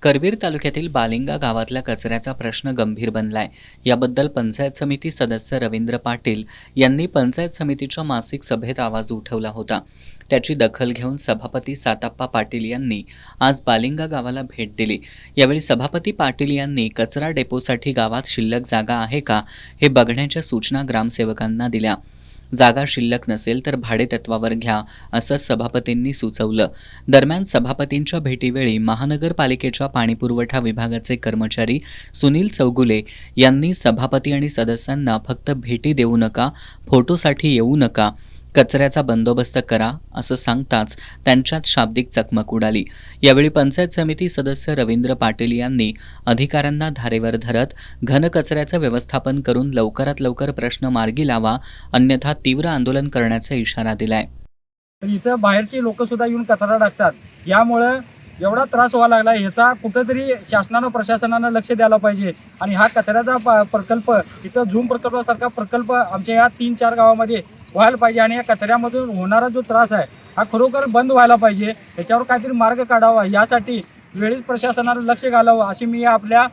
करवीर तालुक्यातील बालिंगा गावातल्या कचऱ्याचा प्रश्न गंभीर बनलाय। याबद्दल पंचायत समिती सदस्य रवींद्र पाटील यांनी पंचायत समितीच्या मासिक सभेत आवाज उठवला होता। त्याची दखल घेऊन सभापती साताप्पा पाटील यांनी आज बालिंगा गावाला भेट दिली। यावेळी सभापती पाटील यांनी कचरा डेपोसाठी गावात शिल्लक जागा आहे का हे बघण्याच्या सूचना ग्रामसेवकांना दिल्या। जागा शिल्लक नसेल तर भाडेतत्वावर घ्या असं सभापतींनी सुचवलं। दरम्यान सभापतींच्या भेटीवेळी महानगरपालिकेच्या पाणीपुरवठा विभागाचे कर्मचारी सुनील चौगुले यांनी सभापती आणि सदस्यांना फक्त भेटी देऊ नका, फोटोसाठी येऊ नका, कचऱ्याचा बंदोबस्त करा असं सांगताच त्यांच्यात शाब्दिक चकमक उडाली। यावेळी पंचायत समिती सदस्य रवींद्र पाटील यांनी अधिकाऱ्यांना धारेवर धरत घनकचऱ्याचं व्यवस्थापन करून लवकरात लवकर प्रश्न मार्गी लावा, अन्यथा तीव्र आंदोलन करण्याचा इशारा दिलाय। इथं बाहेरची लोक सुद्धा येऊन कचरा टाकतात, यामुळे एवढा त्रास व्हायला लागला। ह्याचा कुठेतरी शासनानं प्रशासनानं लक्ष द्यायला पाहिजे आणि हा कचऱ्याचा प्रकल्प इथं झूम प्रकल्पासारखा प्रकल्प आमच्या या 3-4 गावामध्ये व्हायला पाहिजे आणि या कचऱ्यामधून होणारा जो त्रास आहे हा खरोखर बंद व्हायला पाहिजे। याच्यावर काहीतरी मार्ग काढावा, यासाठी वेळीच प्रशासनानं लक्ष घालावं अशी मी आपल्या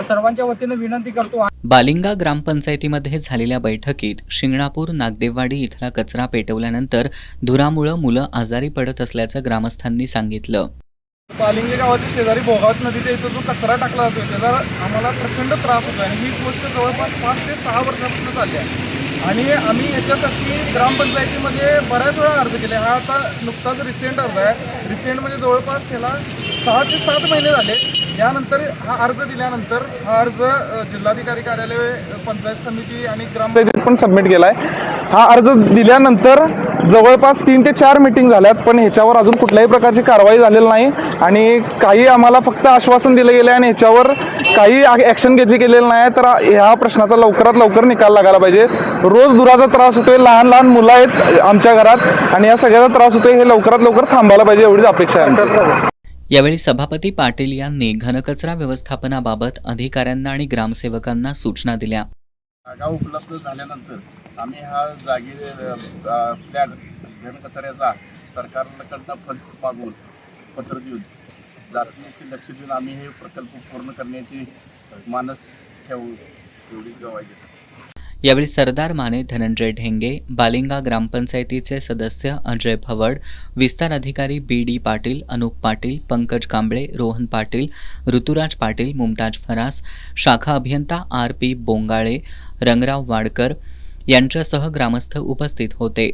सर्वांच्या वतीनं विनंती करतो। बालिंगा ग्रामपंचायतीमध्ये झालेल्या बैठकीत शिंगणापूर नागदेववाडी इथला कचरा पेटवल्यानंतर धुरामुळे मुलं आजारी पडत असल्याचं ग्रामस्थांनी सांगितलं। बालिंगे गावाच्या शेजारी भोगावत नदीच्या इथं जो कचरा टाकला जातो त्याचा आम्हाला प्रचंड त्रास होतो आणि ही गोष्ट जवळपास 5 ते 6 वर्षापासून चालली आहे आणि आम्ही याच्यासाठी ग्रामपंचायतीमध्ये बऱ्याच वेळा अर्ज केले। हा आता नुकताच रिसेंट अर्ज आहे। रिसेंट म्हणजे जवळपास ह्याला 6 ते 7 महिने झाले। यानंतर हा अर्ज दिल्यानंतर हा अर्ज जिल्हाधिकारी कार्यालय, पंचायत समिती आणि ग्रामपंचायत पण सबमिट केला आहे। हा अर्ज दिल्यानंतर जवळपास 3 ते 4 मीटिंग झाल्यात, पण ह्याच्यावर अजून कुठल्याही प्रकारची कारवाई झालेली नाही आणि काही आम्हाला फक्त आश्वासन दिलं गेलं आणि ह्याच्यावर काही ॲक्शन घेतली गेलेली नाही। तर ह्या प्रश्नाचा लवकरात लवकर निकाल लागायला पाहिजे। रोज धुराचा त्रास होतोय, लहान लहान मुलं आहेत आमच्या घरात आणि या सगळ्याचा त्रास होतोय, हे लवकरात लवकर थांबायला पाहिजे एवढीच अपेक्षा आहे। यावेळी सभापती पाटील यांनी घनकचरा व्यवस्थापनाबाबत अधिकाऱ्यांना आणि ग्रामसेवकांना सूचना दिल्या। जागा उपलब्ध झाल्यानंतर आम्ही हा फ्लॅट घनकचऱ्याचा सरकारकडनं फंड्स मागून पत्र देऊन जातीनिशी लक्ष देऊन आम्ही हे प्रकल्प पूर्ण करण्याची मानस ठेवू एवढीच गवाही देतो। यावेळी सरदार माने धनंजय ढेंगे, बालिंगा ग्रामपंचायतीचे सदस्य अजय भवड, विस्तार अधिकारी BD पाटील, अनुप पाटील, पंकज कांबळे, रोहन पाटील, ऋतुराज पाटील, मुमताज फरास, शाखा अभियंता RP बोंगाळे, रंगराव वाडकर यांच्यासह ग्रामस्थ उपस्थित होते।